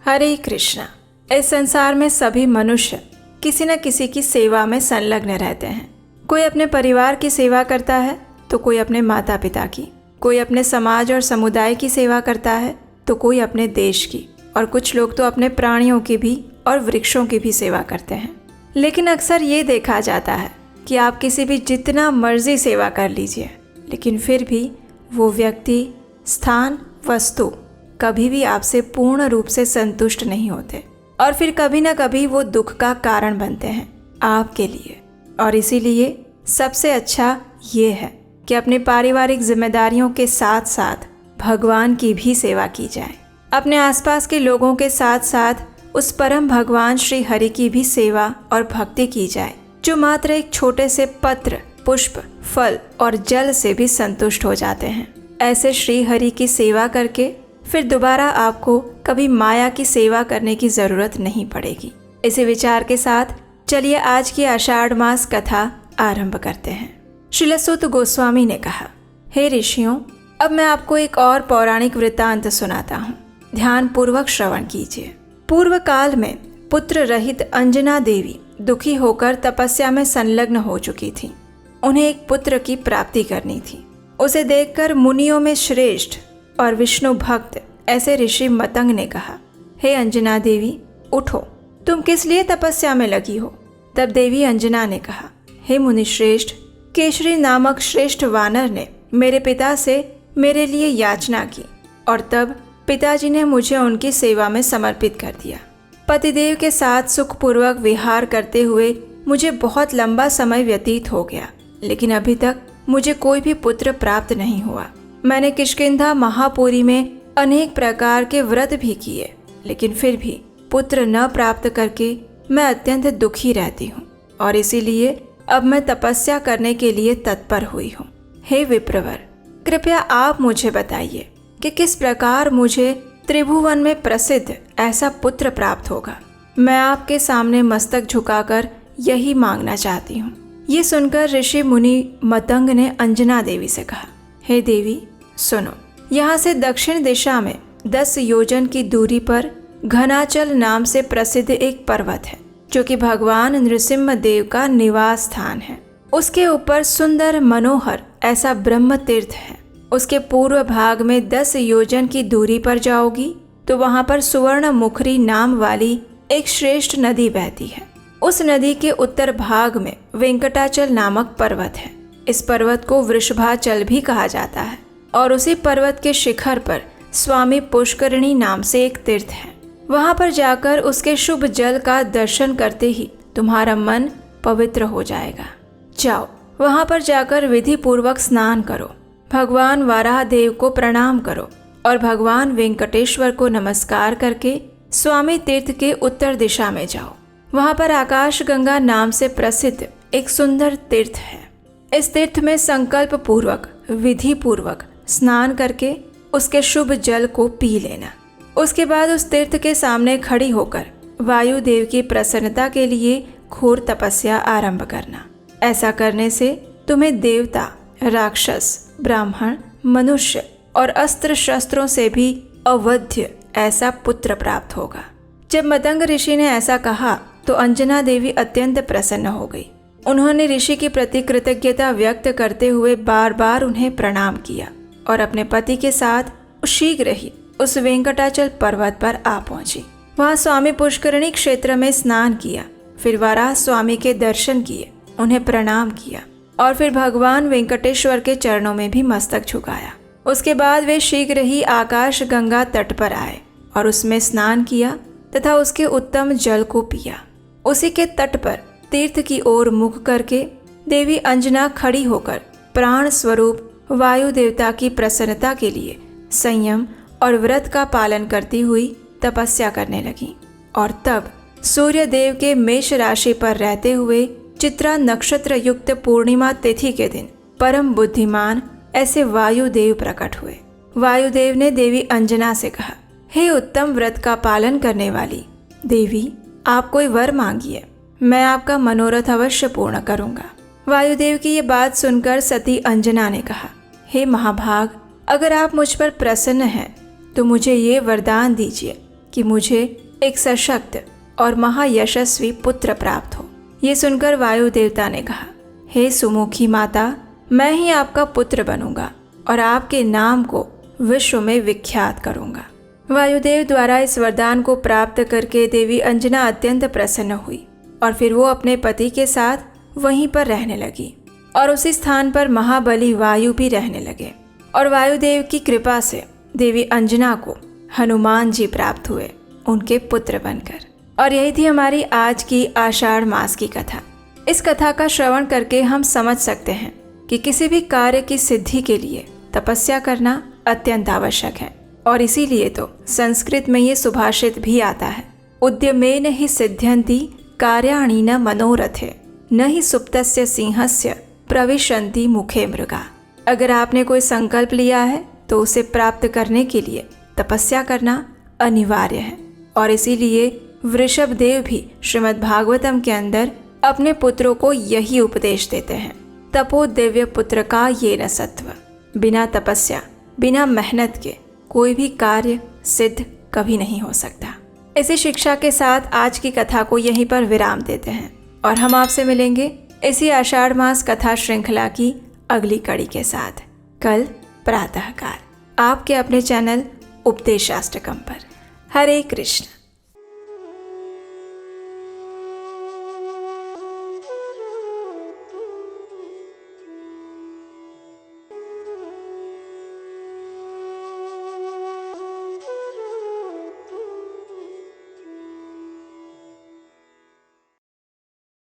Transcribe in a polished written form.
हरे कृष्णा। इस संसार में सभी मनुष्य किसी न किसी की सेवा में संलग्न रहते हैं। कोई अपने परिवार की सेवा करता है तो कोई अपने माता पिता की, कोई अपने समाज और समुदाय की सेवा करता है तो कोई अपने देश की, और कुछ लोग तो अपने प्राणियों की भी और वृक्षों की भी सेवा करते हैं। लेकिन अक्सर ये देखा जाता है कि आप किसी भी जितना मर्जी सेवा कर लीजिए, लेकिन फिर भी वो व्यक्ति, स्थान, वस्तु कभी भी आपसे पूर्ण रूप से संतुष्ट नहीं होते, और फिर कभी ना कभी वो दुख का कारण बनते हैं आपके लिए। और इसीलिए सबसे अच्छा ये है कि अपनी पारिवारिक जिम्मेदारियों के साथ साथ भगवान की भी सेवा की जाए। अपने आसपास के लोगों के साथ साथ उस परम भगवान श्री हरि की भी सेवा और भक्ति की जाए, जो मात्र एक छोटे से पत्र, पुष्प, फल और जल से भी संतुष्ट हो जाते हैं। ऐसे श्री हरि की सेवा करके फिर दोबारा आपको कभी माया की सेवा करने की जरूरत नहीं पड़ेगी। इसी विचार के साथ चलिए आज की आषाढ़ मास कथा आरंभ करते हैं। श्रील सूत गोस्वामी ने कहा, हे ऋषियों, अब मैं आपको एक और पौराणिक वृत्तांत सुनाता हूँ। ध्यान पूर्वक श्रवण कीजिए। पूर्व काल में पुत्र रहित अंजना देवी दुखी होकर तपस्या में संलग्न हो चुकी थी। उन्हें एक पुत्र की प्राप्ति करनी थी। उसे देखकर मुनियों में श्रेष्ठ और विष्णु भक्त ऐसे ऋषि मतंग ने कहा, हे अंजना देवी, उठो, तुम किस लिए तपस्या में लगी हो? तब देवी अंजना ने कहा, हे मुनिश्रेष्ठ, केशरी नामक श्रेष्ठ वानर ने मेरे पिता से मेरे लिए याचना की, और तब पिताजी ने मुझे उनकी सेवा में समर्पित कर दिया। पतिदेव के साथ सुखपूर्वक विहार करते हुए मुझे बहुत लंबा समय व्यतीत हो गया, लेकिन अभी तक मुझे कोई भी पुत्र प्राप्त नहीं हुआ। मैंने किष्किंधा महापुरी में अनेक प्रकार के व्रत भी किए, लेकिन फिर भी पुत्र न प्राप्त करके मैं अत्यंत दुखी रहती हूँ, और इसीलिए अब मैं तपस्या करने के लिए तत्पर हुई हूँ। हे विप्रवर, कृपया आप मुझे बताइए कि किस प्रकार मुझे त्रिभुवन में प्रसिद्ध ऐसा पुत्र प्राप्त होगा। मैं आपके सामने मस्तक झुकाकर यही मांगना चाहती हूँ। ये सुनकर ऋषि मुनि मतंग ने अंजना देवी से कहा, हे देवी, सुनो, यहाँ से दक्षिण दिशा में 10 योजन की दूरी पर घनाचल नाम से प्रसिद्ध एक पर्वत है, जो कि भगवान नृसिंह देव का निवास स्थान है। उसके ऊपर सुंदर मनोहर ऐसा ब्रह्म तीर्थ है। उसके पूर्व भाग में 10 योजन की दूरी पर जाओगी तो वहाँ पर सुवर्ण मुखरी नाम वाली एक श्रेष्ठ नदी बहती है। उस नदी के उत्तर भाग में वेंकटाचल नामक पर्वत है। इस पर्वत को वृषभाचल भी कहा जाता है, और उसी पर्वत के शिखर पर स्वामी पुष्करिणी नाम से एक तीर्थ है। वहां पर जाकर उसके शुभ जल का दर्शन करते ही तुम्हारा मन पवित्र हो जाएगा। जाओ, वहां पर जाकर विधि पूर्वक स्नान करो, भगवान वाराह देव को प्रणाम करो, और भगवान वेंकटेश्वर को नमस्कार करके स्वामी तीर्थ के उत्तर दिशा में जाओ। वहां पर आकाश गंगा नाम से प्रसिद्ध एक सुंदर तीर्थ है। इस तीर्थ में संकल्प पूर्वक, विधि पूर्वक स्नान करके उसके शुभ जल को पी लेना। उसके बाद उस तीर्थ के सामने खड़ी होकर वायु देव की प्रसन्नता के लिए घोर तपस्या आरंभ करना। ऐसा करने से तुम्हें देवता, राक्षस, ब्राह्मण, मनुष्य और अस्त्र शस्त्रों से भी अवध्य ऐसा पुत्र प्राप्त होगा। जब मतंग ऋषि ने ऐसा कहा तो अंजना देवी अत्यंत प्रसन्न हो गई। उन्होंने ऋषि के प्रति कृतज्ञता व्यक्त करते हुए बार बार उन्हें प्रणाम किया, और अपने पति के साथ शीघ्र ही उस वेंकटाचल पर्वत पर आ पहुंची। वहां स्वामी पुष्करिणी क्षेत्र में स्नान किया, फिर वाराह स्वामी के दर्शन किए, उन्हें प्रणाम किया, और फिर भगवान वेंकटेश्वर के चरणों में भी मस्तक झुकाया। उसके बाद वे शीघ्र ही आकाश गंगा तट पर आए और उसमें स्नान किया तथा उसके उत्तम जल को पिया। उसी के तट पर तीर्थ की ओर मुख करके देवी अंजना खड़ी होकर प्राण स्वरूप वायु देवता की प्रसन्नता के लिए संयम और व्रत का पालन करती हुई तपस्या करने लगी। और तब सूर्य देव के मेष राशि पर रहते हुए चित्रा नक्षत्र युक्त पूर्णिमा तिथि के दिन परम बुद्धिमान ऐसे वायुदेव प्रकट हुए। वायुदेव ने देवी अंजना से कहा, हे उत्तम व्रत का पालन करने वाली देवी, आप कोई वर मांगिए, मैं आपका मनोरथ अवश्य पूर्ण करूंगा। वायुदेव की ये बात सुनकर सती अंजना ने कहा, हे महाभाग, अगर आप मुझ पर प्रसन्न हैं तो मुझे ये वरदान दीजिए कि मुझे एक सशक्त और महायशस्वी पुत्र प्राप्त हो। ये सुनकर वायु देवता ने कहा, हे सुमुखी माता, मैं ही आपका पुत्र बनूंगा और आपके नाम को विश्व में विख्यात करूंगा। वायुदेव द्वारा इस वरदान को प्राप्त करके देवी अंजना अत्यंत प्रसन्न हुई और फिर वो अपने पति के साथ वहीं पर रहने लगी और उसी स्थान पर महाबली वायु भी रहने लगे। और वायुदेव की कृपा से देवी अंजना को हनुमान जी प्राप्त हुए उनके पुत्र बनकर। और यही थी हमारी आज की आषाढ़ मास की कथा। इस कथा का श्रवण करके हम समझ सकते हैं कि किसी भी कार्य की सिद्धि के लिए तपस्या करना अत्यंत आवश्यक है। और इसीलिए तो संस्कृत में ये सुभाषित भी आता है, उद्यमेन हि सिद्ध्यन्ति कार्याणि न मनोरथे न हि सुप्तस्य सिंहस्य प्रविशन्ति मुखे मृगा। अगर आपने कोई संकल्प लिया है तो उसे प्राप्त करने के लिए तपस्या करना अनिवार्य है। और इसीलिए वृषभ देव भी श्रीमद् भागवतम के अंदर अपने पुत्रों को यही उपदेश देते हैं, तपो दिव्य पुत्र का ये न सत्व। बिना तपस्या, बिना मेहनत के कोई भी कार्य सिद्ध कभी नहीं हो सकता। इसी शिक्षा के साथ आज की कथा को यहीं पर विराम देते हैं और हम आपसे मिलेंगे इसी आषाढ़ मास कथा श्रृंखला की अगली कड़ी के साथ कल प्रातःकाल आपके अपने चैनल उपदेशाष्टकम पर। हरे कृष्ण।